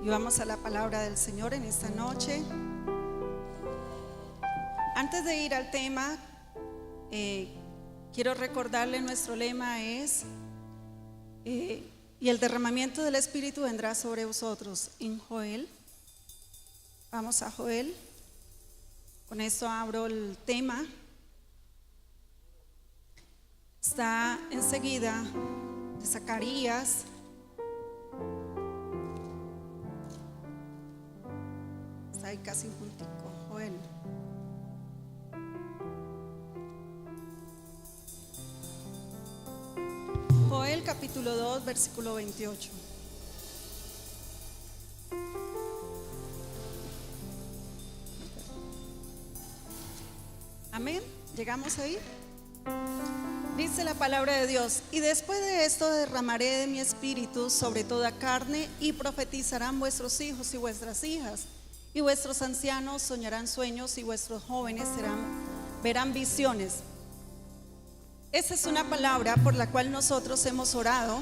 Y vamos a la palabra del Señor en esta noche. Antes de ir al tema, quiero recordarle nuestro lema es y el derramamiento del Espíritu vendrá sobre vosotros en Joel. Vamos a Joel. Con esto abro el tema. Está enseguida de Zacarías. Está ahí casi juntico, Joel. Joel capítulo 2, versículo 28. Amén. ¿Llegamos ahí? Dice la palabra de Dios: y después de esto derramaré de mi espíritu sobre toda carne, y profetizarán vuestros hijos y vuestras hijas, y vuestros ancianos soñarán sueños, y vuestros jóvenes verán visiones. Esa es una palabra por la cual nosotros hemos orado,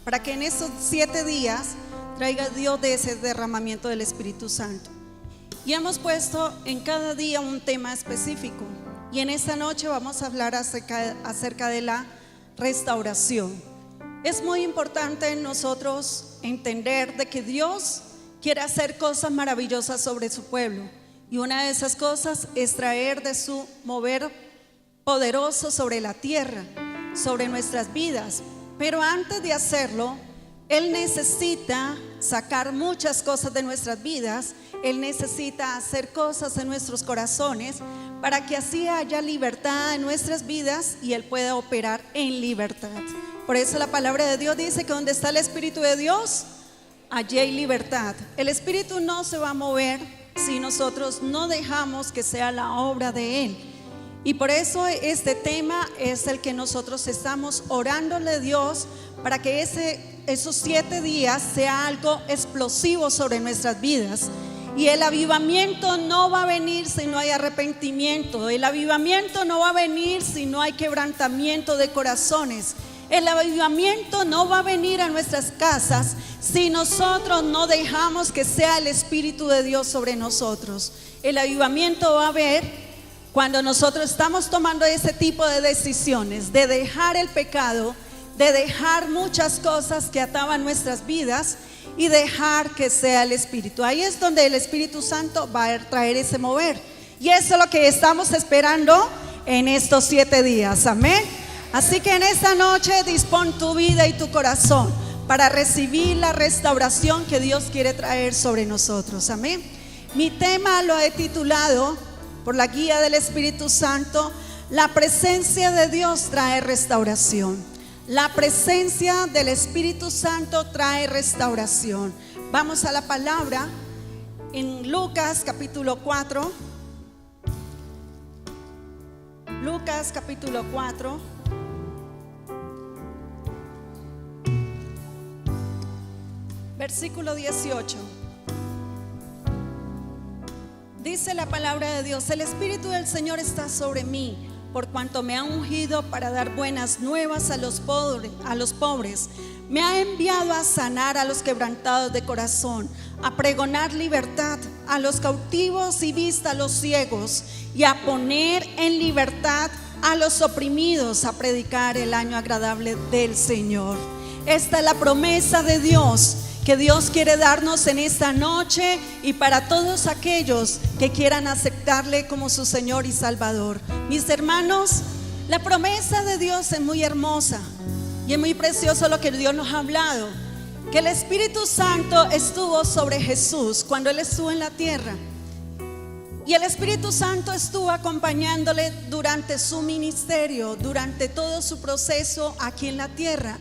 para que en esos 7 días traiga Dios de ese derramamiento del Espíritu Santo. Y hemos puesto en cada día un tema específico. Y en esta noche vamos a hablar acerca de la restauración. Es muy importante nosotros entender de que Dios quiere hacer cosas maravillosas sobre su pueblo. Y una de esas cosas es traer de su mover poderoso sobre la tierra, sobre nuestras vidas. Pero antes de hacerlo, Él necesita sacar muchas cosas de nuestras vidas. Él necesita hacer cosas en nuestros corazones, para que así haya libertad en nuestras vidas y Él pueda operar en libertad. Por eso la palabra de Dios dice que donde está el Espíritu de Dios, allí hay libertad. El Espíritu no se va a mover si nosotros no dejamos que sea la obra de Él. Y por eso este tema es el que nosotros estamos orándole a Dios, para que esos 7 días sea algo explosivo sobre nuestras vidas. Y el avivamiento no va a venir si no hay arrepentimiento. El avivamiento no va a venir si no hay quebrantamiento de corazones. El avivamiento no va a venir a nuestras casas si nosotros no dejamos que sea el Espíritu de Dios sobre nosotros. El avivamiento va a haber cuando nosotros estamos tomando ese tipo de decisiones, de dejar el pecado, de dejar muchas cosas que ataban nuestras vidas y dejar que sea el Espíritu. Ahí es donde el Espíritu Santo va a traer ese mover. Y eso es lo que estamos esperando en estos 7 días. Amén. Así que en esta noche dispón tu vida y tu corazón para recibir la restauración que Dios quiere traer sobre nosotros. Amén. Mi tema lo he titulado, por la guía del Espíritu Santo, la presencia de Dios trae restauración. La presencia del Espíritu Santo trae restauración. Vamos a la palabra en Lucas capítulo 4. Lucas capítulo 4. Versículo 18. Dice la palabra de Dios: el Espíritu del Señor está sobre mí, por cuanto me ha ungido para dar buenas nuevas a los pobres. Me ha enviado a sanar a los quebrantados de corazón, a pregonar libertad a los cautivos y vista a los ciegos, y a poner en libertad a los oprimidos, a predicar el año agradable del Señor. Esta es la promesa de Dios que Dios quiere darnos en esta noche, y para todos aquellos que quieran aceptarle como su Señor y Salvador. Mis hermanos, la promesa de Dios es muy hermosa y es muy precioso lo que Dios nos ha hablado, que el Espíritu Santo estuvo sobre Jesús cuando Él estuvo en la tierra, y el Espíritu Santo estuvo acompañándole durante su ministerio, durante todo su proceso aquí en la tierra.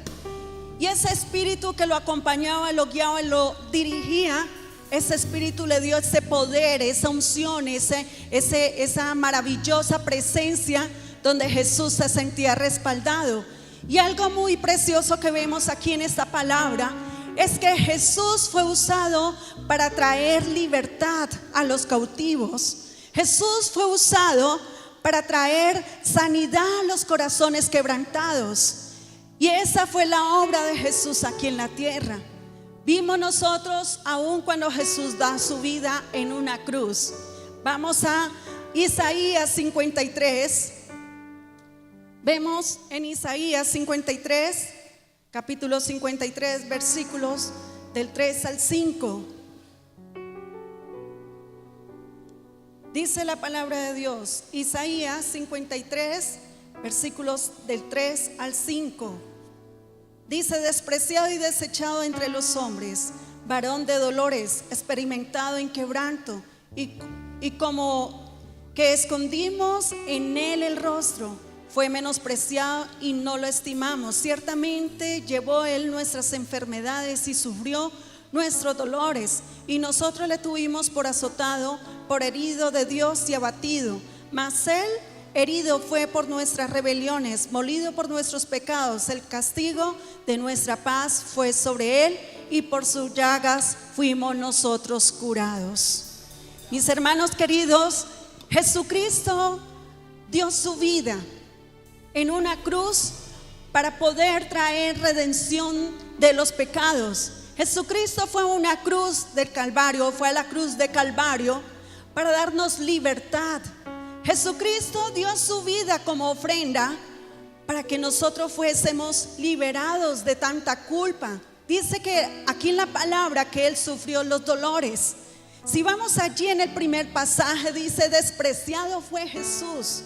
Y ese Espíritu que lo acompañaba, lo guiaba, lo dirigía, ese Espíritu le dio ese poder, esa unción, esa maravillosa presencia donde Jesús se sentía respaldado. Y algo muy precioso que vemos aquí en esta palabra es que Jesús fue usado para traer libertad a los cautivos. Jesús fue usado para traer sanidad a los corazones quebrantados. Y esa fue la obra de Jesús aquí en la tierra. vimos nosotros aún cuando Jesús da su vida en una cruz. Vamos a Isaías 53. Vemos en Isaías 53, capítulo 53, versículos del 3 al 5. Dice la palabra de Dios, Isaías 53, versículos del 3 al 5. Dice: despreciado y desechado entre los hombres, varón de dolores, experimentado en quebranto, y como que escondimos en él el rostro, fue menospreciado y no lo estimamos. Ciertamente llevó él nuestras enfermedades y sufrió nuestros dolores, y nosotros le tuvimos por azotado, por herido de Dios y abatido. Mas él herido fue por nuestras rebeliones, molido por nuestros pecados. El castigo de nuestra paz fue sobre él, y por sus llagas fuimos nosotros curados. Mis hermanos queridos, Jesucristo dio su vida en una cruz para poder traer redención de los pecados. Jesucristo fue a una cruz del Calvario, fue a la cruz de Calvario para darnos libertad. Jesucristo dio su vida como ofrenda para que nosotros fuésemos liberados de tanta culpa. Dice que aquí en la palabra que Él sufrió los dolores. Si vamos allí en el primer pasaje, dice: despreciado fue Jesús.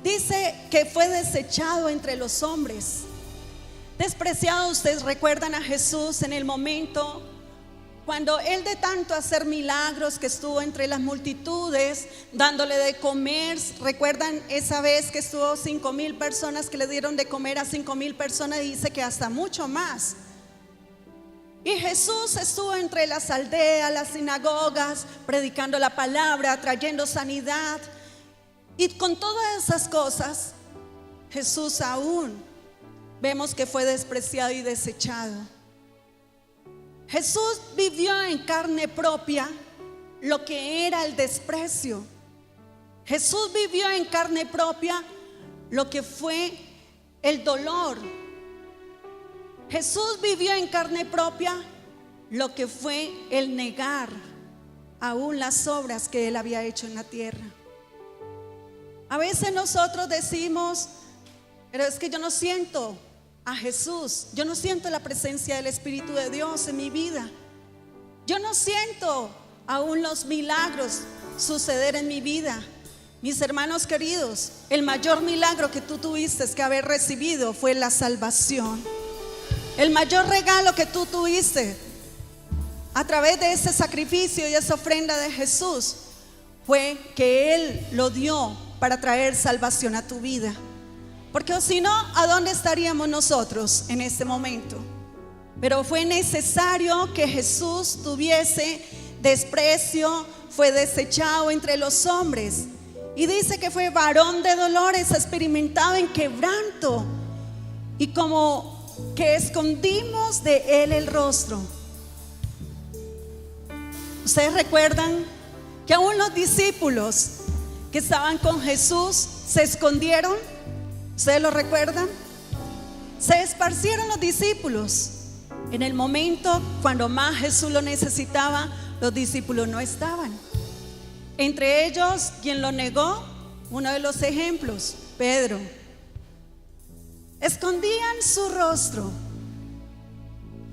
Dice que fue desechado entre los hombres. Despreciado, ustedes recuerdan a Jesús en el momento cuando Él, de tanto hacer milagros, que estuvo entre las multitudes dándole de comer. ¿Recuerdan esa vez que estuvo 5,000 personas, que le dieron de comer a 5,000 personas? Dice que hasta mucho más. Y Jesús estuvo entre las aldeas, las sinagogas, predicando la palabra, trayendo sanidad. Y con todas esas cosas, Jesús aún vemos que fue despreciado y desechado. Jesús vivió en carne propia lo que era el desprecio. Jesús vivió en carne propia lo que fue el dolor. Jesús vivió en carne propia lo que fue el negar aún las obras que Él había hecho en la tierra. A veces nosotros decimos: pero es que yo no siento a Jesús, yo no siento la presencia del Espíritu de Dios en mi vida, yo no siento aún los milagros suceder en mi vida. Mis hermanos queridos, el mayor milagro que tú tuviste que haber recibido fue la salvación. El mayor regalo que tú tuviste a través de ese sacrificio y esa ofrenda de Jesús fue que Él lo dio para traer salvación a tu vida. Porque si no, ¿a dónde estaríamos nosotros en este momento? Pero fue necesario que Jesús tuviese desprecio, fue desechado entre los hombres. Y dice que fue varón de dolores, experimentado en quebranto, y como que escondimos de Él el rostro. ¿Ustedes recuerdan que aún los discípulos que estaban con Jesús se escondieron? ¿Ustedes lo recuerdan? Se esparcieron los discípulos. En el momento cuando más Jesús lo necesitaba, los discípulos no estaban. Entre ellos, quien lo negó, uno de los ejemplos, Pedro. Escondían su rostro,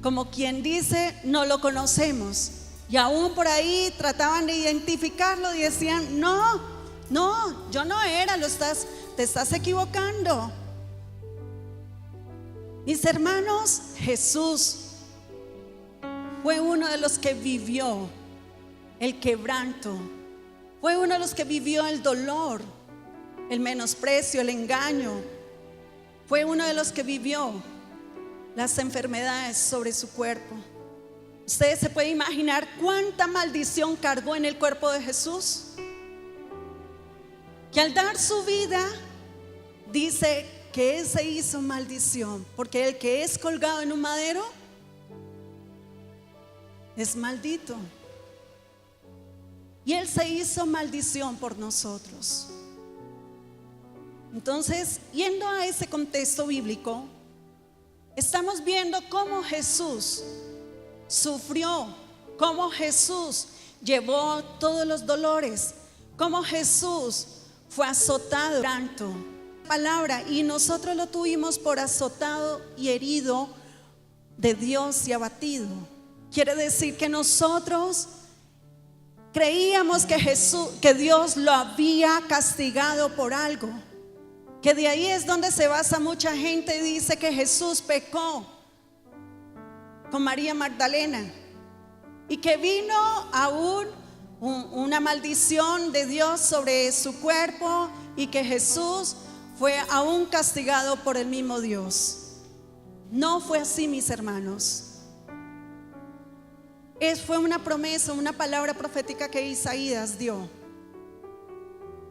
como quien dice: no lo conocemos. Y aún por ahí trataban de identificarlo y decían: no, yo no era, te estás equivocando. Mis hermanos, Jesús fue uno de los que vivió el quebranto, fue uno de los que vivió el dolor, el menosprecio, el engaño. Fue uno de los que vivió las enfermedades sobre su cuerpo. ¿Ustedes se pueden imaginar cuánta maldición cargó en el cuerpo de Jesús? Que al dar su vida, dice que Él se hizo maldición, porque el que es colgado en un madero es maldito. Y Él se hizo maldición por nosotros. Entonces, yendo a ese contexto bíblico, estamos viendo cómo Jesús sufrió, cómo Jesús llevó todos los dolores, cómo Jesús fue azotado tanto. Palabra, y nosotros lo tuvimos por azotado y herido de Dios y abatido. Quiere decir que nosotros creíamos que Dios lo había castigado por algo, que de ahí es donde se basa mucha gente y dice que Jesús pecó con María Magdalena y que vino aún una maldición de Dios sobre su cuerpo y que Jesús fue aún castigado por el mismo Dios. No fue así, mis hermanos. Fue una promesa, una palabra profética que Isaías dio,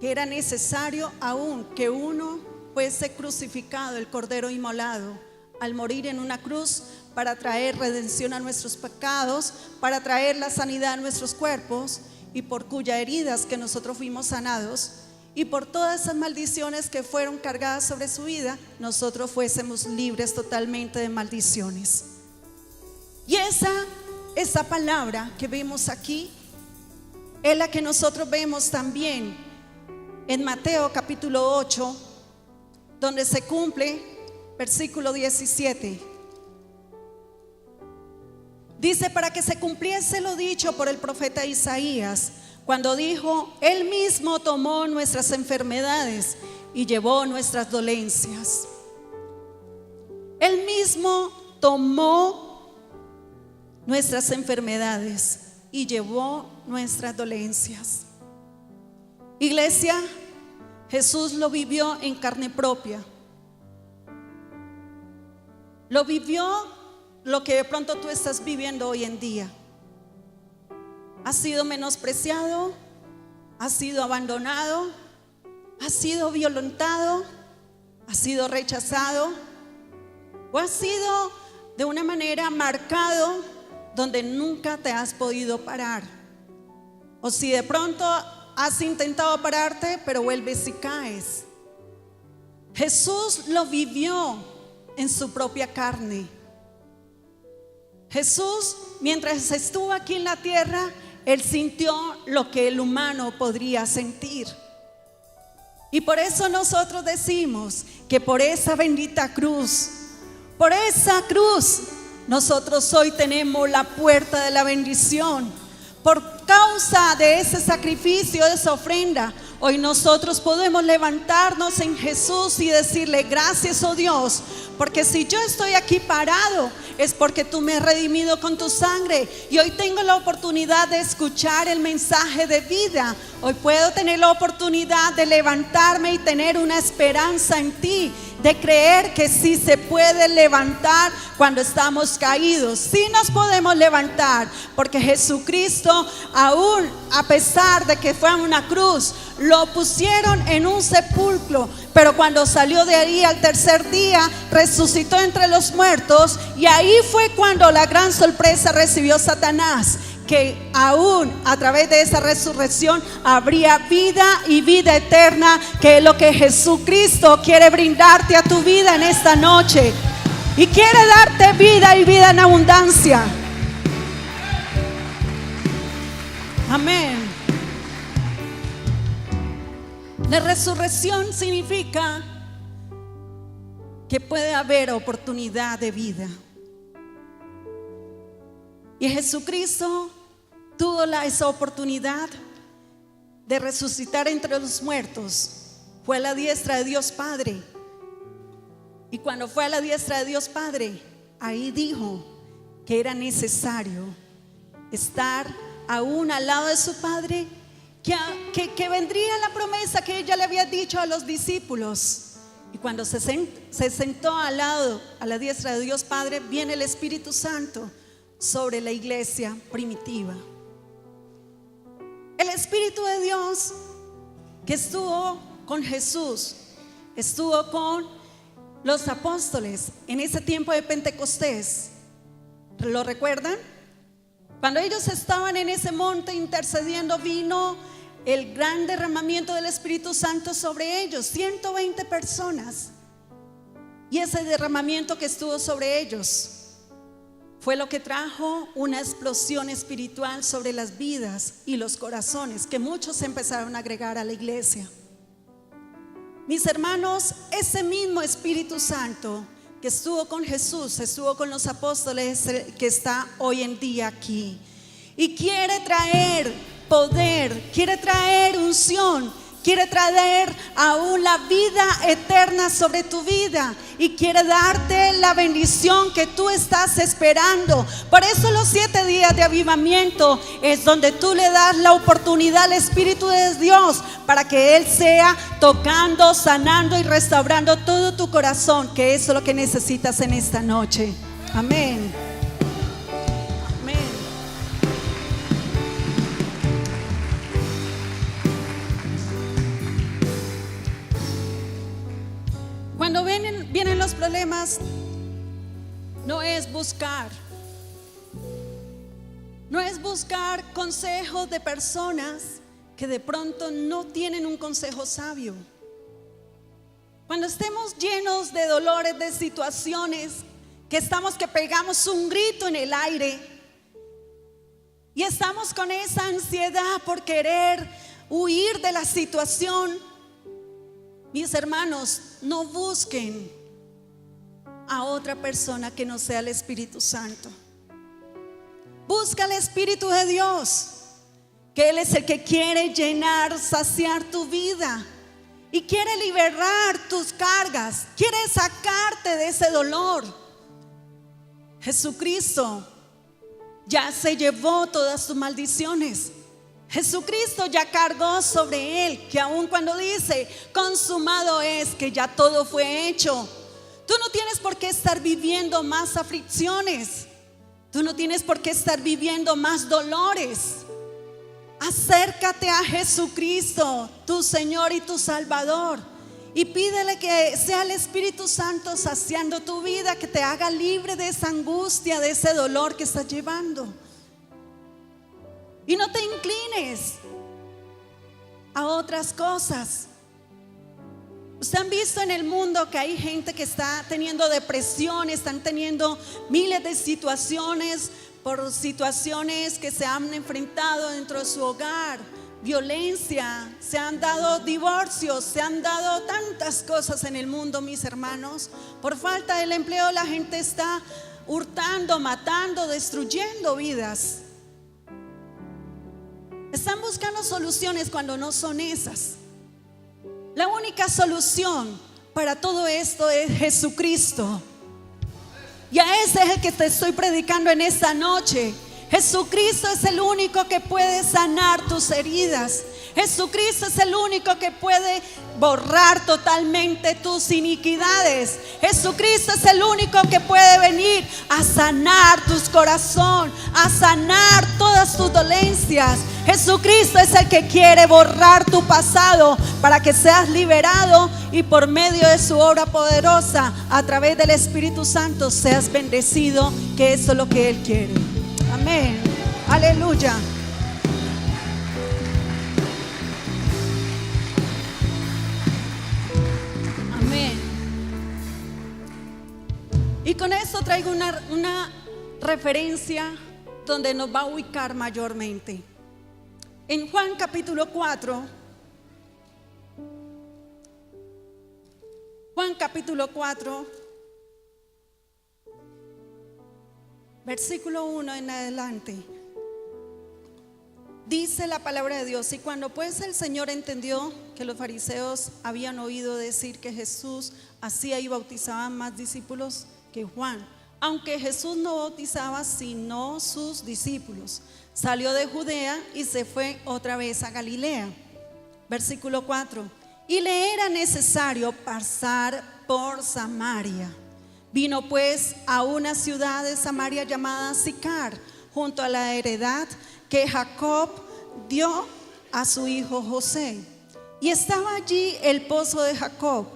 que era necesario aún que uno fuese crucificado, el cordero inmolado, al morir en una cruz para traer redención a nuestros pecados, para traer la sanidad a nuestros cuerpos, y por cuyas heridas que nosotros fuimos sanados, y por todas esas maldiciones que fueron cargadas sobre su vida, nosotros fuésemos libres totalmente de maldiciones. Y esa palabra que vemos aquí es la que nosotros vemos también en Mateo capítulo 8, donde se cumple versículo 17. Dice: para que se cumpliese lo dicho por el profeta Isaías, cuando dijo: Él mismo tomó nuestras enfermedades y llevó nuestras dolencias. Él mismo tomó nuestras enfermedades y llevó nuestras dolencias. Iglesia, Jesús lo vivió en carne propia. Lo vivió lo que de pronto tú estás viviendo hoy en día. Has sido menospreciado, has sido abandonado, has sido violentado, has sido rechazado, o has sido de una manera marcado donde nunca te has podido parar. O si de pronto has intentado pararte, pero vuelves y caes. Jesús lo vivió en su propia carne. Jesús, mientras estuvo aquí en la tierra, Él sintió lo que el humano podría sentir. Y por eso nosotros decimos que por esa bendita cruz, por esa cruz, nosotros hoy tenemos la puerta de la bendición. Por causa de ese sacrificio, de esa ofrenda, hoy nosotros podemos levantarnos en Jesús y decirle: gracias, oh Dios, porque si yo estoy aquí parado es porque tú me has redimido con tu sangre, y hoy tengo la oportunidad de escuchar el mensaje de vida. Hoy puedo tener la oportunidad de levantarme y tener una esperanza en ti, de creer que sí se puede levantar cuando estamos caídos. Sí nos podemos levantar, porque Jesucristo, aún a pesar de que fue a una cruz, lo pusieron en un sepulcro, pero cuando salió de ahí al tercer día, resucitó entre los muertos. Y ahí fue cuando la gran sorpresa recibió Satanás, que aún a través de esa resurrección habría vida y vida eterna, que es lo que Jesucristo quiere brindarte a tu vida en esta noche, y quiere darte vida y vida en abundancia. Amén. La resurrección significa que puede haber oportunidad de vida. Y Jesucristo tuvo esa oportunidad de resucitar entre los muertos. Fue a la diestra de Dios Padre. Y cuando fue a la diestra de Dios Padre, ahí dijo que era necesario estar aún al lado de su Padre, que vendría la promesa que ella le había dicho a los discípulos. Y cuando se sentó al lado, a la diestra de Dios Padre, viene el Espíritu Santo sobre la iglesia primitiva. El Espíritu de Dios que estuvo con Jesús, estuvo con los apóstoles en ese tiempo de Pentecostés. ¿Lo recuerdan? Cuando ellos estaban en ese monte intercediendo, vino el gran derramamiento del Espíritu Santo sobre ellos, 120 personas. Y ese derramamiento que estuvo sobre ellos fue lo que trajo una explosión espiritual sobre las vidas y los corazones, que muchos empezaron a agregar a la iglesia. Mis hermanos, ese mismo Espíritu Santo que estuvo con Jesús, estuvo con los apóstoles, que está hoy en día aquí, y quiere traer poder, quiere traer unción, quiere traer aún la vida eterna sobre tu vida, y quiere darte la bendición que tú estás esperando. Por eso los 7 días de avivamiento es donde tú le das la oportunidad al Espíritu de Dios para que Él sea tocando, sanando y restaurando todo tu corazón, que eso es lo que necesitas en esta noche. Amén. Cuando vienen los problemas, no es buscar consejos de personas que de pronto no tienen un consejo sabio. Cuando estemos llenos de dolores, de situaciones, que pegamos un grito en el aire y estamos con esa ansiedad por querer huir de la situación, mis hermanos, no busquen a otra persona que no sea el Espíritu Santo. Busca al Espíritu de Dios, que Él es el que quiere llenar, saciar tu vida y quiere liberar tus cargas, quiere sacarte de ese dolor. Jesucristo ya se llevó todas tus maldiciones. Jesucristo ya cargó sobre Él, que aun cuando dice consumado es, que ya todo fue hecho. Tú no tienes por qué estar viviendo más aflicciones. Tú no tienes por qué estar viviendo más dolores. Acércate a Jesucristo, tu Señor y tu Salvador, y pídele que sea el Espíritu Santo saciando tu vida, que te haga libre de esa angustia, de ese dolor que estás llevando. Y no te inclines a otras cosas. Ustedes han visto en el mundo que hay gente que está teniendo depresión, están teniendo miles de situaciones por situaciones que se han enfrentado dentro de su hogar, violencia, se han dado divorcios, se han dado tantas cosas en el mundo, mis hermanos. Por falta del empleo la gente está hurtando, matando, destruyendo vidas. Están buscando soluciones cuando no son esas. La única solución para todo esto es Jesucristo. Y a ese es el que te estoy predicando en esta noche. Jesucristo es el único que puede sanar tus heridas. Jesucristo es el único que puede borrar totalmente tus iniquidades. Jesucristo es el único que puede venir a sanar tu corazón, a sanar todas tus dolencias. Jesucristo es el que quiere borrar tu pasado para que seas liberado y por medio de su obra poderosa, a través del Espíritu Santo, seas bendecido, que eso es lo que Él quiere. Amén. Aleluya. Amén. Y con esto traigo una referencia donde nos va a ubicar mayormente. En Juan capítulo 4, versículo 1 en adelante, dice la palabra de Dios: y cuando pues el Señor entendió que los fariseos habían oído decir que Jesús hacía y bautizaba más discípulos que Juan, aunque Jesús no bautizaba sino sus discípulos, salió de Judea y se fue otra vez a Galilea. Versículo 4: y le era necesario pasar por Samaria. Vino pues a una ciudad de Samaria llamada Sicar, junto a la heredad que Jacob dio a su hijo José. Y estaba allí el pozo de Jacob.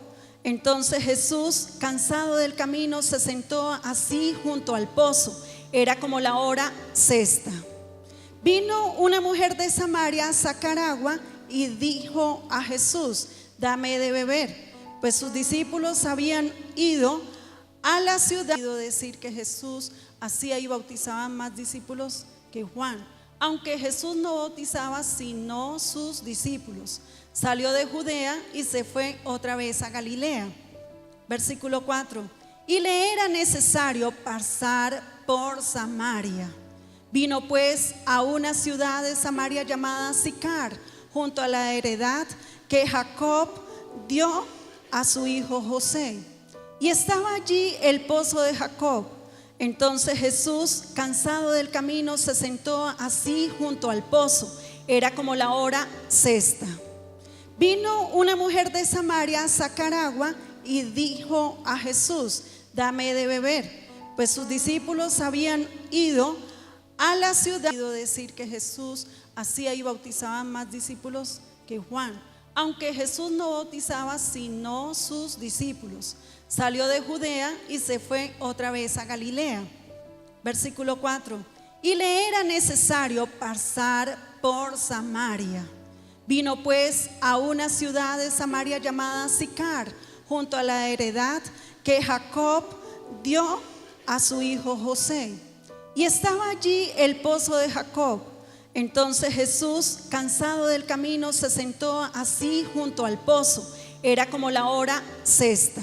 Entonces Jesús, cansado del camino, se sentó así junto al pozo. Era como la hora sexta. Vino una mujer de Samaria a sacar agua y dijo a Jesús: dame de beber. Pues sus discípulos habían ido a la ciudad, decir que Jesús hacía y bautizaban más discípulos que Juan. Aunque Jesús no bautizaba sino sus discípulos, salió de Judea y se fue otra vez a Galilea. Versículo 4. Y le era necesario pasar por Samaria. Vino pues a una ciudad de Samaria llamada Sicar, junto a la heredad que Jacob dio a su hijo José. Y estaba allí el pozo de Jacob. Entonces Jesús, cansado del camino, se sentó así junto al pozo. Era como la hora sexta. Vino una mujer de Samaria a sacar agua y dijo a Jesús: dame de beber. Pues sus discípulos habían ido a la ciudad. Decir que Jesús hacía y bautizaba más discípulos que Juan. Aunque Jesús no bautizaba sino sus discípulos, salió de Judea y se fue otra vez a Galilea. Versículo 4. Y le era necesario pasar por Samaria. Vino pues a una ciudad de Samaria llamada Sicar, junto a la heredad que Jacob dio a su hijo José. Y estaba allí el pozo de Jacob. Entonces Jesús, cansado del camino, se sentó así junto al pozo. Era como la hora sexta.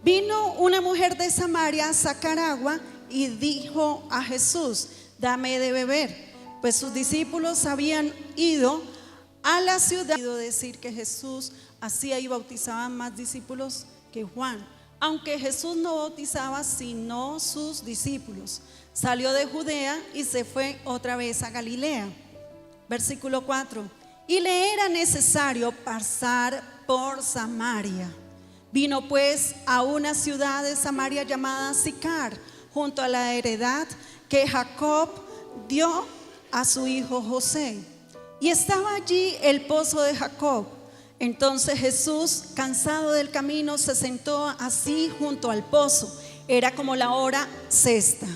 Vino una mujer de Samaria a sacar agua y dijo a Jesús: dame de beber. Pues sus discípulos habían ido a la ciudad. Decir que Jesús hacía y bautizaba más discípulos que Juan. Aunque Jesús no bautizaba sino sus discípulos, salió de Judea y se fue otra vez a Galilea. Versículo 4. Y le era necesario pasar por Samaria. Vino pues a una ciudad de Samaria llamada Sicar, junto a la heredad que Jacob dio a su hijo José. Y estaba allí el pozo de Jacob. Entonces Jesús, cansado del camino, se sentó así junto al pozo. Era como la hora sexta.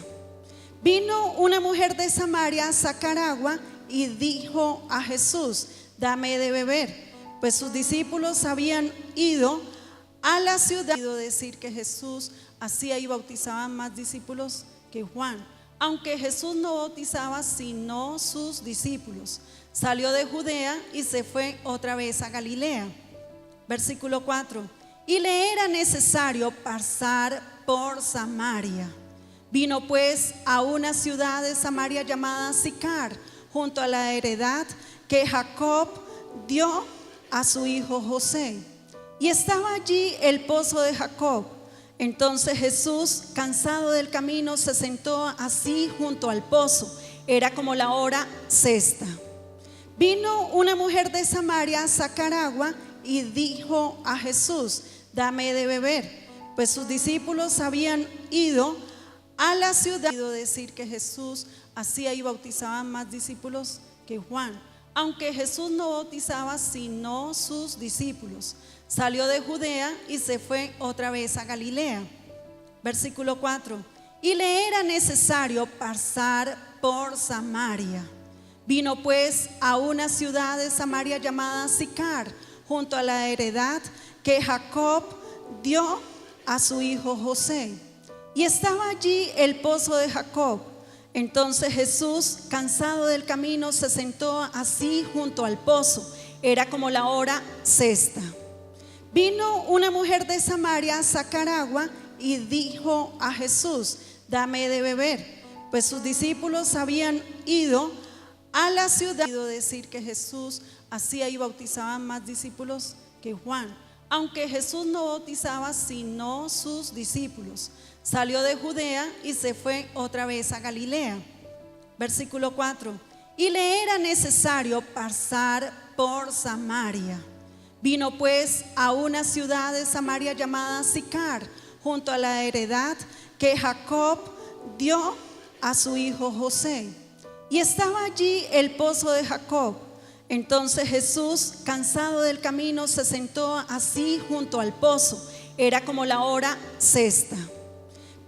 Vino una mujer de Samaria a sacar agua y dijo a Jesús: dame de beber. Pues sus discípulos habían ido a la ciudad. Decir que Jesús hacía y bautizaba más discípulos que Juan. Aunque Jesús no bautizaba sino sus discípulos, salió de Judea y se fue otra vez a Galilea. Versículo 4. Y le era necesario pasar por Samaria. Vino pues a una ciudad de Samaria llamada Sicar, junto a la heredad que Jacob dio a su hijo José. Y estaba allí el pozo de Jacob. Entonces Jesús, cansado del camino, se sentó así junto al pozo. Era como la hora sexta. Vino una mujer de Samaria a sacar agua y dijo a Jesús: dame de beber. Pues sus discípulos habían ido a la ciudad. Decir que Jesús hacía y bautizaba más discípulos que Juan. Aunque Jesús no bautizaba sino sus discípulos, salió de Judea y se fue otra vez a Galilea. Versículo 4. Y le era necesario pasar por Samaria. Vino pues a una ciudad de Samaria llamada Sicar, junto a la heredad que Jacob dio a su hijo José. Y estaba allí el pozo de Jacob. Entonces Jesús, cansado del camino, se sentó así junto al pozo. Era como la hora sexta. Vino una mujer de Samaria a sacar agua y dijo a Jesús: dame de beber. Pues sus discípulos habían ido a la ciudad. Decir que Jesús hacía y bautizaba más discípulos que Juan. Aunque Jesús no bautizaba sino sus discípulos, salió de Judea y se fue otra vez a Galilea. Versículo 4. Y le era necesario pasar por Samaria. Vino pues a una ciudad de Samaria llamada Sicar, junto a la heredad que Jacob dio a su hijo José. Y estaba allí el pozo de Jacob. Entonces Jesús, cansado del camino, se sentó así junto al pozo. Era como la hora sexta.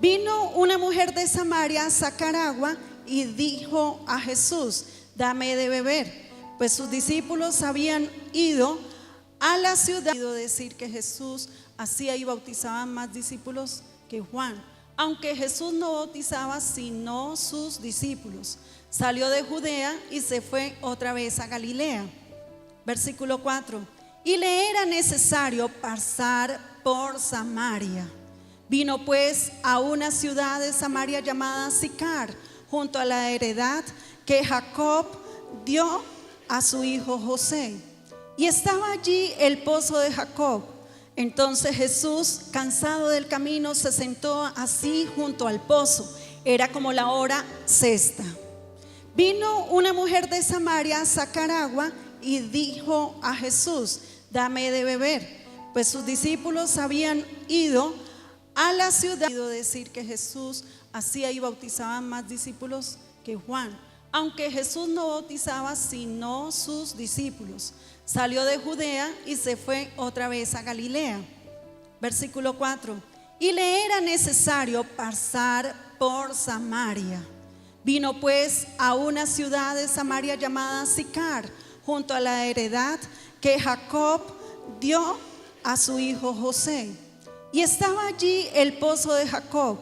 Vino una mujer de Samaria a sacar agua y dijo a Jesús: dame de beber. Pues sus discípulos habían ido a la ciudad. Decir que Jesús hacía y bautizaba más discípulos que Juan. aunque Jesús no bautizaba sino sus discípulos, salió de Judea y se fue otra vez a Galilea. Versículo 4. Y le era necesario pasar por Samaria. Vino pues a una ciudad de Samaria llamada Sicar, junto a la heredad que Jacob dio a su hijo José. Y estaba allí el pozo de Jacob. Entonces Jesús, cansado del camino, se sentó así junto al pozo. Era como la hora sexta. Vino una mujer de Samaria a sacar agua y dijo a Jesús: dame de beber. Pues sus discípulos habían ido a la ciudad. Decir que Jesús hacía y bautizaba más discípulos que Juan, aunque Jesús no bautizaba sino sus discípulos. Salió de Judea y se fue otra vez a Galilea. Versículo 4. Y le era necesario pasar por Samaria. Vino pues a una ciudad de Samaria llamada Sicar, junto a la heredad que Jacob dio a su hijo José. Y estaba allí el pozo de Jacob.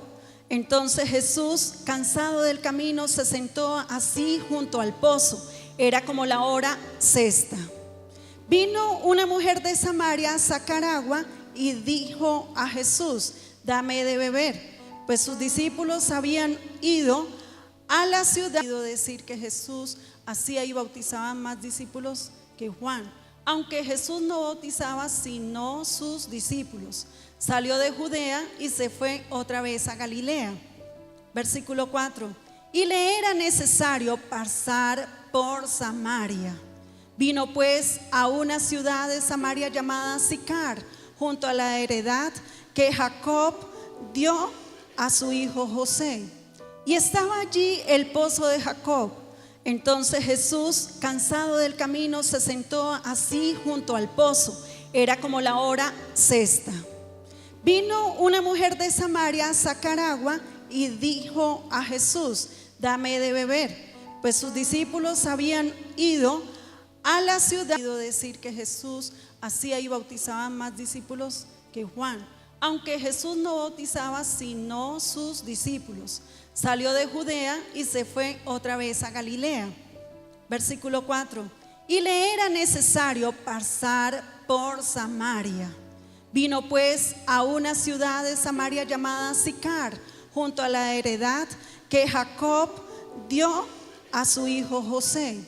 Entonces Jesús, cansado del camino, se sentó así junto al pozo. Era como la hora sexta. Vino una mujer de Samaria a sacar agua y dijo a Jesús: dame de beber. Pues sus discípulos habían ido a la ciudad. Decir que Jesús hacía y bautizaba más discípulos que Juan, aunque Jesús no bautizaba sino sus discípulos. Salió de Judea y se fue otra vez a Galilea. Versículo 4. Y le era necesario pasar por Samaria. Vino pues a una ciudad de Samaria llamada Sicar, junto a la heredad que Jacob dio a su hijo José. Y estaba allí el pozo de Jacob. Entonces Jesús, cansado del camino, se sentó así junto al pozo. Era como la hora sexta. Vino una mujer de Samaria a sacar agua y dijo a Jesús: dame de beber. Pues sus discípulos habían ido a la ciudad. Decir que Jesús hacía y bautizaba más discípulos que Juan, aunque Jesús no bautizaba sino sus discípulos. Salió de Judea y se fue otra vez a Galilea. Versículo 4. Y le era necesario pasar por Samaria. Vino pues a una ciudad de Samaria llamada Sicar, junto a la heredad que Jacob dio a su hijo José.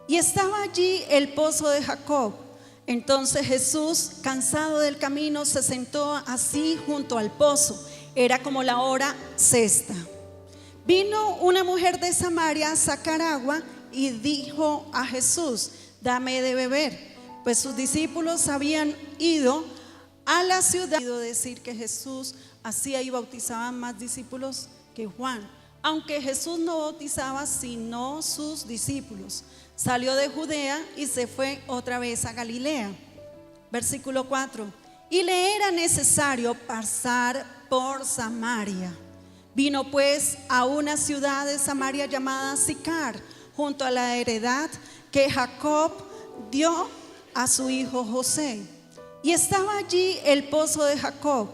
Y estaba allí el pozo de Jacob. Entonces Jesús, cansado del camino, se sentó así junto al pozo. Era como la hora sexta. Vino una mujer de Samaria a sacar agua y dijo a Jesús: dame de beber. Pues sus discípulos habían ido a la ciudad. Decir que Jesús hacía y bautizaba más discípulos que Juan, aunque Jesús no bautizaba sino sus discípulos. Salió de Judea y se fue otra vez a Galilea. Versículo 4. Y le era necesario pasar por Samaria. Vino pues a una ciudad de Samaria llamada Sicar, junto a la heredad que Jacob dio a su hijo José. Y estaba allí el pozo de Jacob.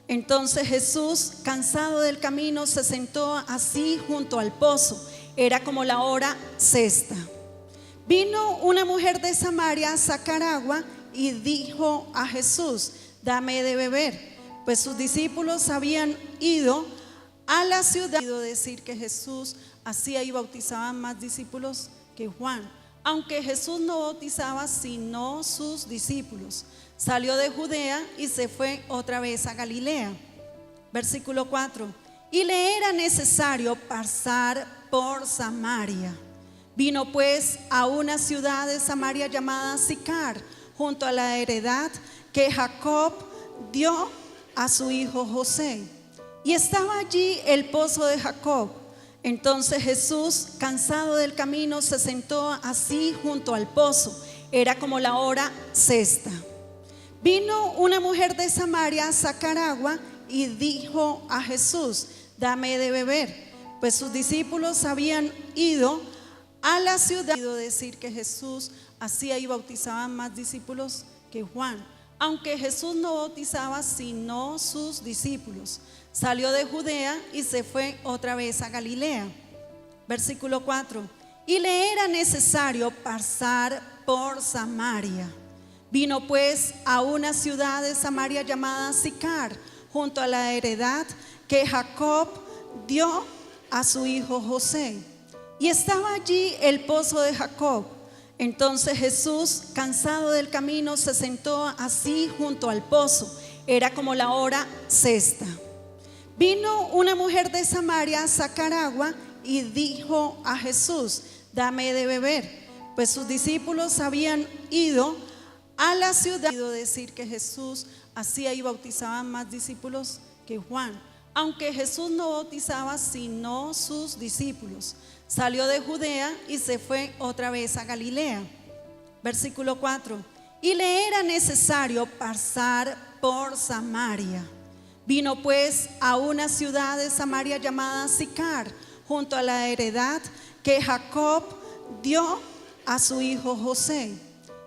Entonces Jesús, cansado del camino, se sentó así junto al pozo. Era como la hora sexta. Vino una mujer de Samaria a sacar agua y dijo a Jesús: dame de beber. Pues sus discípulos habían ido a la ciudad. Decir que Jesús hacía y bautizaba más discípulos que Juan, aunque Jesús no bautizaba sino sus discípulos. Salió de Judea y se fue otra vez a Galilea. Versículo 4. Y le era necesario pasar por Samaria. Vino pues a una ciudad de Samaria llamada Sicar, junto a la heredad que Jacob dio a su hijo José. Y estaba allí el pozo de Jacob. Entonces Jesús, cansado del camino, se sentó así junto al pozo. Era como la hora sexta. Vino una mujer de Samaria a sacar agua y dijo a Jesús: dame de beber. Pues sus discípulos habían ido a la ciudad. Decir que Jesús hacía y bautizaba más discípulos que Juan, aunque Jesús no bautizaba sino sus discípulos. salió de Judea y se fue otra vez a Galilea. Versículo 4. Y le era necesario pasar por Samaria. Vino pues a una ciudad de Samaria llamada Sicar, junto a la heredad que Jacob dio a su hijo José. Y estaba allí el pozo de Jacob. Entonces Jesús, cansado del camino, se sentó así junto al pozo. Era como la hora sexta. Vino una mujer de Samaria a sacar agua y dijo a Jesús: dame de beber. Pues sus discípulos habían ido a la ciudad. Quiero decir que Jesús hacía y bautizaba más discípulos que Juan, aunque Jesús no bautizaba sino sus discípulos. Salió de Judea y se fue otra vez a Galilea. Versículo 4. Y le era necesario pasar por Samaria. Vino pues a una ciudad de Samaria llamada Sicar, junto a la heredad que Jacob dio a su hijo José.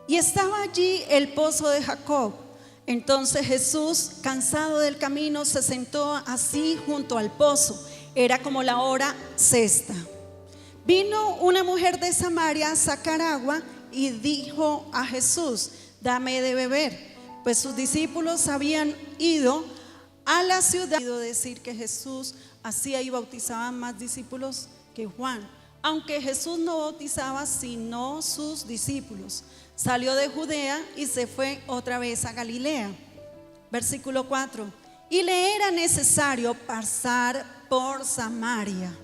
Y estaba allí el pozo de Jacob. Entonces Jesús, cansado del camino, se sentó así junto al pozo. Era como la hora sexta. Vino una mujer de Samaria a sacar agua y dijo a Jesús: dame de beber. Pues sus discípulos habían ido a la ciudad. Quiero decir que Jesús hacía y bautizaba más discípulos que Juan, aunque Jesús no bautizaba sino sus discípulos. Salió de Judea y se fue otra vez a Galilea. Versículo 4. Y le era necesario pasar por Samaria.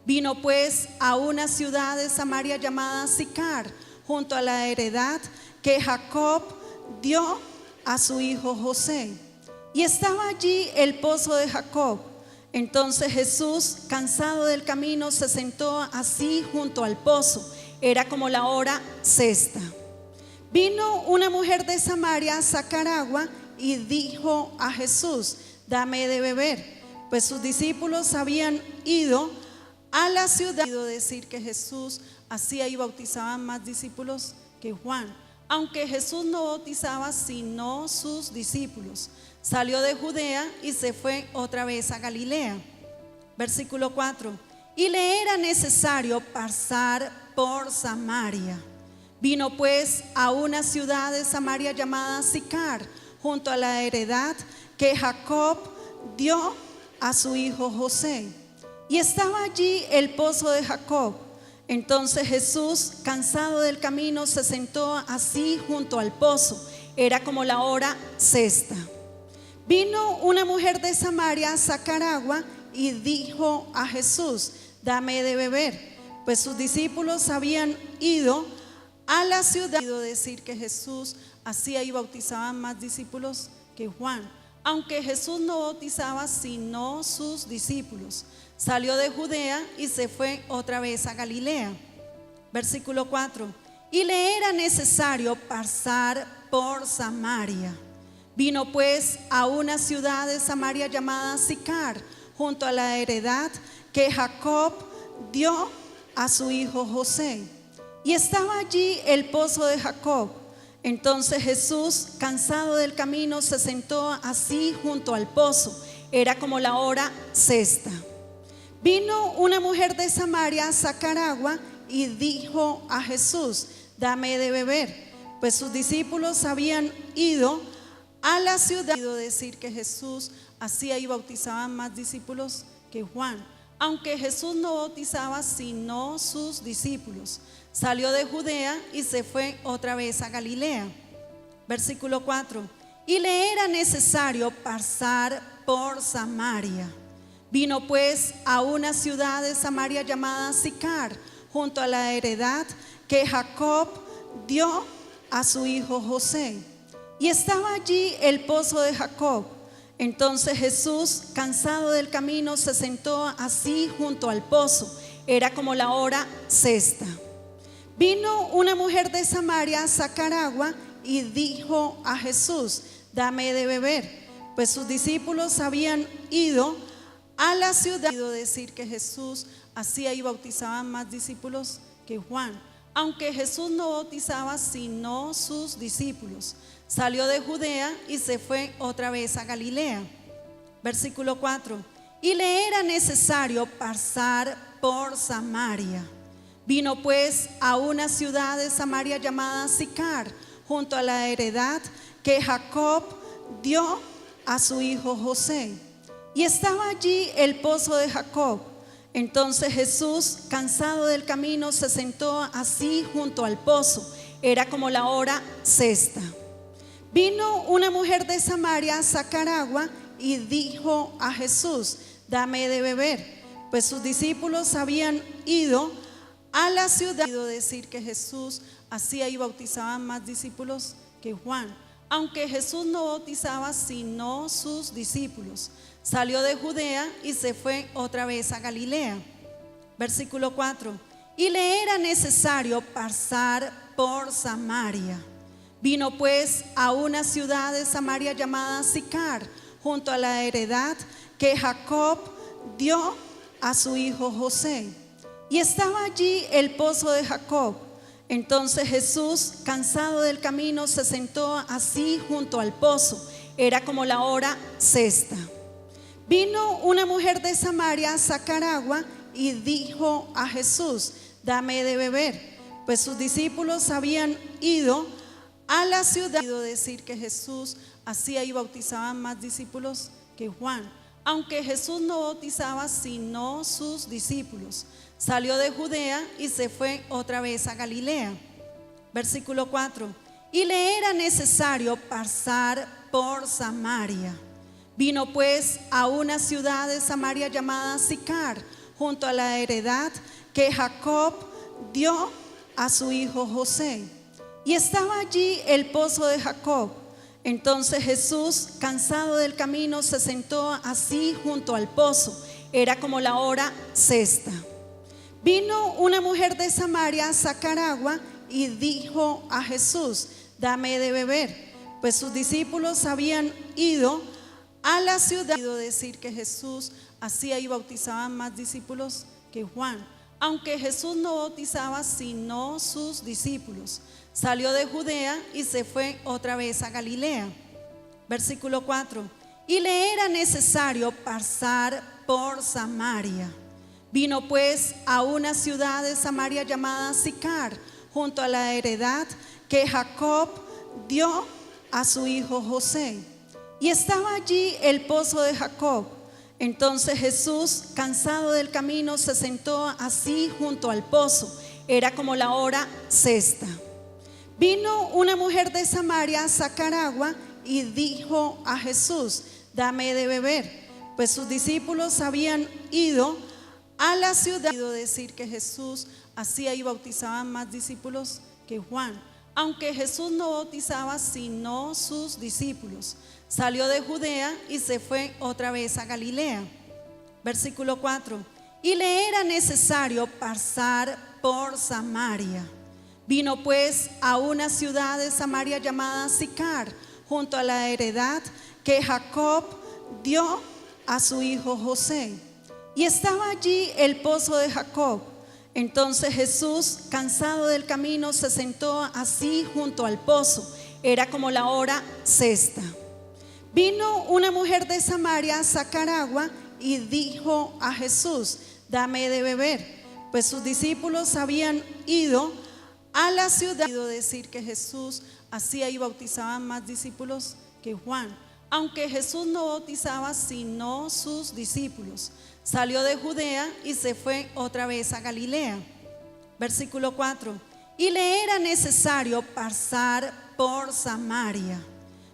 Vino pues a una ciudad de Samaria llamada Sicar, junto a la heredad que Jacob dio a su hijo José. Y estaba allí el pozo de Jacob. Entonces Jesús, cansado del camino, se sentó así junto al pozo. Era como la hora sexta. Vino una mujer de Samaria a sacar agua y dijo a Jesús: dame de beber. Pues sus discípulos habían ido a la ciudad. Quiero decir que Jesús hacía y bautizaba más discípulos que Juan, aunque Jesús no bautizaba sino sus discípulos. Salió de Judea y se fue otra vez a Galilea. Versículo 4. Y le era necesario pasar por Samaria. Vino pues a una ciudad de Samaria llamada Sicar, junto a la heredad que Jacob dio a su hijo José. Y estaba allí el pozo de Jacob. Entonces Jesús, cansado del camino, se sentó así junto al pozo. Era como la hora sexta. Vino una mujer de Samaria a sacar agua y dijo a Jesús: dame de beber. Pues sus discípulos habían ido a la ciudad. Quiero decir que Jesús hacía y bautizaba más discípulos que Juan, aunque Jesús no bautizaba sino sus discípulos. Salió de Judea y se fue otra vez a Galilea. Versículo 4. Y le era necesario pasar por Samaria. Vino pues a una ciudad de Samaria llamada Sicar, junto a la heredad que Jacob dio a su hijo José. Y estaba allí el pozo de Jacob. Entonces Jesús, cansado del camino, se sentó así junto al pozo. Era como la hora sexta. Vino una mujer de Samaria a sacar agua y dijo a Jesús: dame de beber. Pues sus discípulos habían ido a la ciudad. Quiero decir que Jesús hacía y bautizaba más discípulos que Juan, aunque Jesús no bautizaba sino sus discípulos. Salió de Judea y se fue otra vez a Galilea. Versículo 4. Y le era necesario pasar por Samaria. Vino pues a una ciudad de Samaria llamada Sicar, junto a la heredad que Jacob dio a su hijo José. Y estaba allí el pozo de Jacob. Entonces Jesús, cansado del camino, se sentó así junto al pozo. Era como la hora sexta. Vino una mujer de Samaria a sacar agua y dijo a Jesús: dame de beber. Pues sus discípulos habían ido a la ciudad. Quiero decir que Jesús hacía y bautizaba más discípulos que Juan, aunque Jesús no bautizaba sino sus discípulos. Salió de Judea y se fue otra vez a Galilea. Versículo 4. y le era necesario pasar por Samaria. Vino pues a una ciudad de Samaria llamada Sicar, junto a la heredad que Jacob dio a su hijo José. Y estaba allí el pozo de Jacob. Entonces Jesús, cansado del camino, se sentó así junto al pozo. Era como la hora sexta. Vino una mujer de Samaria a sacar agua y dijo a Jesús: dame de beber. Pues sus discípulos habían ido a la ciudad. Decir que Jesús hacía y bautizaba más discípulos que Juan, aunque Jesús no bautizaba sino sus discípulos. Salió de Judea y se fue otra vez a Galilea. Versículo 4. Y le era necesario pasar por Samaria. Vino pues a una ciudad de Samaria llamada Sicar, junto a la heredad que Jacob dio a su hijo José. Y estaba allí el pozo de Jacob. Entonces Jesús, cansado del camino, se sentó así junto al pozo. Era como la hora sexta. Vino una mujer de Samaria a sacar agua y dijo a Jesús: dame de beber. Pues sus discípulos habían ido a la ciudad. Decir que Jesús hacía y bautizaba más discípulos que Juan, aunque Jesús no bautizaba sino sus discípulos. Salió de Judea y se fue otra vez a Galilea. Versículo 4. Y le era necesario pasar por Samaria. Vino pues a una ciudad de Samaria llamada Sicar, junto a la heredad que Jacob dio a su hijo José. Y estaba allí el pozo de Jacob. Entonces Jesús, cansado del camino, se sentó así junto al pozo. Era como la hora sexta. Vino una mujer de Samaria a sacar agua y dijo a Jesús: dame de beber. Pues sus discípulos habían ido a la ciudad. Decir que Jesús hacía y bautizaba más discípulos que Juan, aunque Jesús no bautizaba sino sus discípulos. Salió de Judea y se fue otra vez a Galilea. Versículo 4. Y le era necesario pasar por Samaria. Vino pues a una ciudad de Samaria llamada Sicar, junto a la heredad que Jacob dio a su hijo José. Y estaba allí el pozo de Jacob. Entonces Jesús, cansado del camino, se sentó así junto al pozo. Era como la hora sexta. Vino una mujer de Samaria a sacar agua y dijo a Jesús: dame de beber. Pues sus discípulos habían ido a la ciudad. Decir que Jesús hacía y bautizaba más discípulos que Juan, aunque Jesús no bautizaba sino sus discípulos. Salió de Judea y se fue otra vez a Galilea. Versículo 4. Y le era necesario pasar por Samaria. Vino pues a una ciudad de Samaria llamada Sicar, junto a la heredad que Jacob dio a su hijo José. Y estaba allí el pozo de Jacob. Entonces Jesús, cansado del camino, se sentó así junto al pozo. Era como la hora sexta. Vino una mujer de Samaria a sacar agua y dijo a Jesús: dame de beber. Pues sus discípulos habían ido a la ciudad. Decir que Jesús hacía y bautizaba más discípulos que Juan, aunque Jesús no bautizaba sino sus discípulos. Salió de Judea y se fue otra vez a Galilea. Versículo 4. Y le era necesario pasar por Samaria.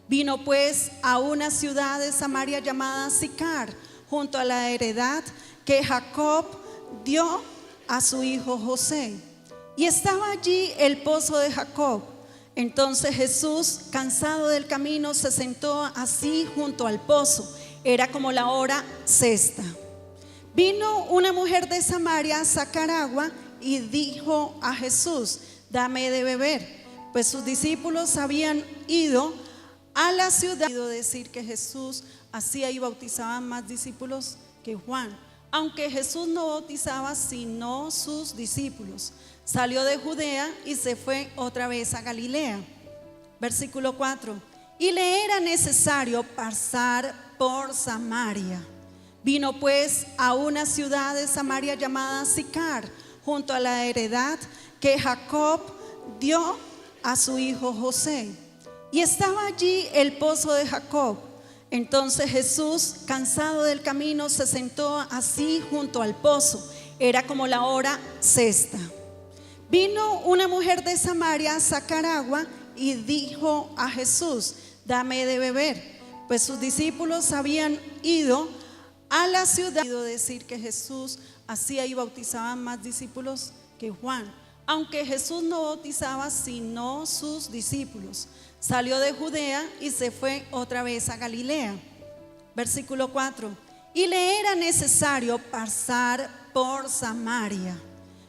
Vino pues a una ciudad de Samaria llamada Sicar, junto a la heredad que Jacob dio a su hijo José. Y estaba allí el pozo de Jacob. Entonces Jesús, cansado del camino, se sentó así junto al pozo. Era como la hora sexta. Vino una mujer de Samaria a sacar agua y dijo a Jesús: dame de beber. Pues sus discípulos habían ido a la ciudad. Decir que Jesús hacía y bautizaba más discípulos que Juan, aunque Jesús no bautizaba sino sus discípulos. Salió de Judea y se fue otra vez a Galilea. Versículo 4. Y le era necesario pasar por Samaria. Vino pues a una ciudad de Samaria llamada Sicar, junto a la heredad que Jacob dio a su hijo José. Y estaba allí el pozo de Jacob. Entonces Jesús, cansado del camino, se sentó así junto al pozo. Era como la hora sexta. Vino una mujer de Samaria a sacar agua y dijo a Jesús: dame de beber. Pues sus discípulos habían ido a la ciudad. Decir que Jesús hacía y bautizaba más discípulos que Juan, aunque Jesús no bautizaba sino sus discípulos. Salió de Judea y se fue otra vez a Galilea. Versículo 4. Y le era necesario pasar por Samaria.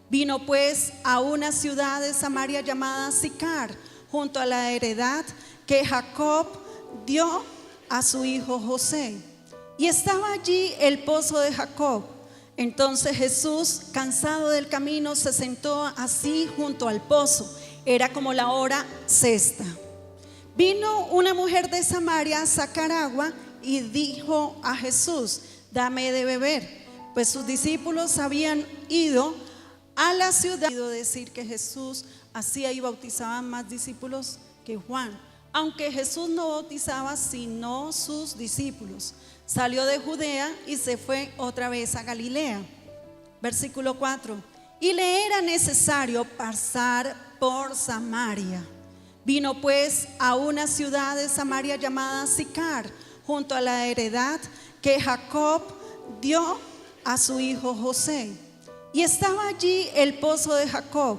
Vino pues a una ciudad de Samaria llamada Sicar, junto a la heredad que Jacob dio a su hijo José. Y estaba allí el pozo de Jacob. Entonces Jesús, cansado del camino, se sentó así junto al pozo. Era como la hora sexta. Vino una mujer de Samaria a sacar agua y dijo a Jesús: dame de beber. Pues sus discípulos habían ido a la ciudad. Decir que Jesús hacía y bautizaba más discípulos que Juan, aunque Jesús no bautizaba sino sus discípulos. Salió de Judea y se fue otra vez a Galilea. Versículo 4. Y le era necesario pasar por Samaria. Vino pues a una ciudad de Samaria llamada Sicar, junto a la heredad que Jacob dio a su hijo José. Y estaba allí el pozo de Jacob.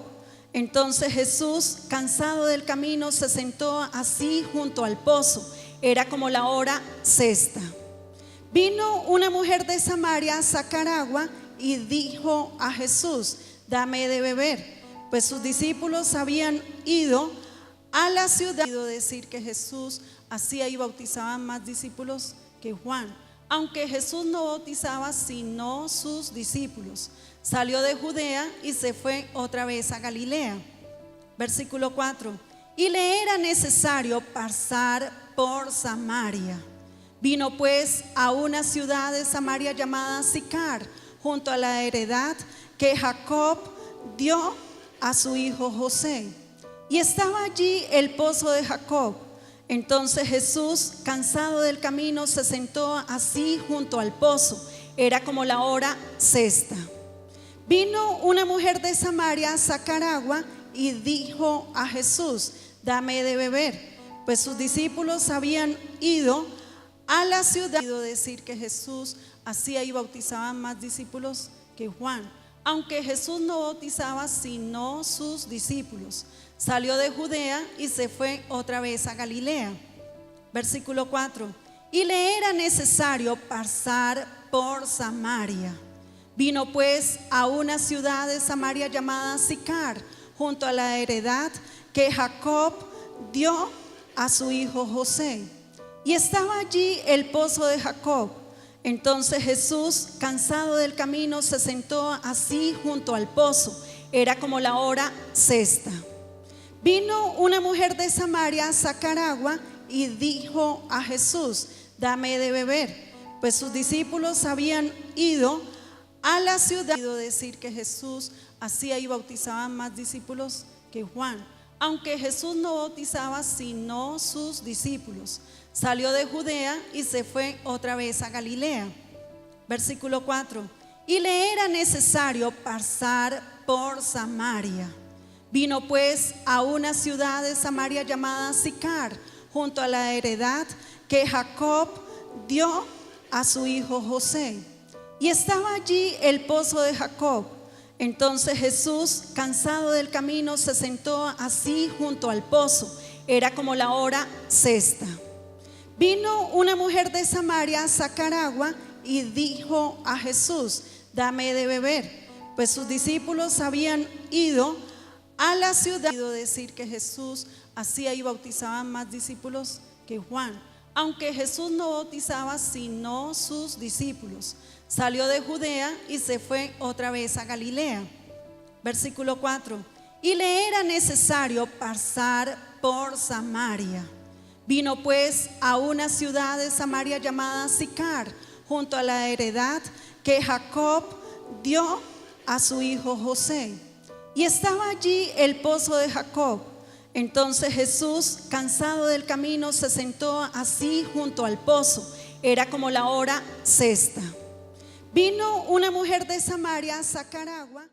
Entonces Jesús, cansado del camino, se sentó así junto al pozo. Era como la hora sexta. Vino una mujer de Samaria a sacar agua y dijo a Jesús: dame de beber. Pues sus discípulos habían ido a la ciudad. Decir que Jesús hacía y bautizaba más discípulos que Juan, aunque Jesús no bautizaba sino sus discípulos. Salió de Judea y se fue otra vez a Galilea. Versículo 4. Y le era necesario pasar por Samaria. Vino pues a una ciudad de Samaria llamada Sicar, junto a la heredad que Jacob dio a su hijo José. Y estaba allí el pozo de Jacob. Entonces Jesús, cansado del camino, se sentó así junto al pozo. Era como la hora sexta. Vino una mujer de Samaria a sacar agua y dijo a Jesús: dame de beber. Pues sus discípulos habían ido a la ciudad. Decir que Jesús hacía y bautizaba más discípulos que Juan, aunque Jesús no bautizaba sino sus discípulos. Salió de Judea y se fue otra vez a Galilea. Versículo 4. Y le era necesario pasar por Samaria. Vino pues a una ciudad de Samaria llamada Sicar, junto a la heredad que Jacob dio a su hijo José. Y estaba allí el pozo de Jacob. Entonces Jesús, cansado del camino, se sentó así junto al pozo. Era como la hora sexta. Vino una mujer de Samaria a sacar agua y dijo a Jesús: dame de beber. Pues sus discípulos habían ido a la ciudad. Decir que Jesús hacía y bautizaba más discípulos que Juan, aunque Jesús no bautizaba sino sus discípulos. Salió de Judea y se fue otra vez a Galilea. Versículo 4. Y le era necesario pasar por Samaria. Vino pues a una ciudad de Samaria llamada Sicar, junto a la heredad que Jacob dio a su hijo José. Y estaba allí el pozo de Jacob. Entonces Jesús, cansado del camino, se sentó así junto al pozo. Era como la hora sexta. Vino una mujer de Samaria a sacar agua y dijo a Jesús: dame de beber. Pues sus discípulos habían ido a la ciudad. Decir que Jesús hacía y bautizaba más discípulos que Juan, aunque Jesús no bautizaba sino sus discípulos. Salió de Judea y se fue otra vez a Galilea. Versículo 4. Y le era necesario pasar por Samaria. Vino pues a una ciudad de Samaria llamada Sicar, junto a la heredad que Jacob dio a su hijo José. Y estaba allí el pozo de Jacob. Entonces Jesús, cansado del camino, se sentó así junto al pozo. Era como la hora sexta. Vino una mujer de Samaria a sacar agua.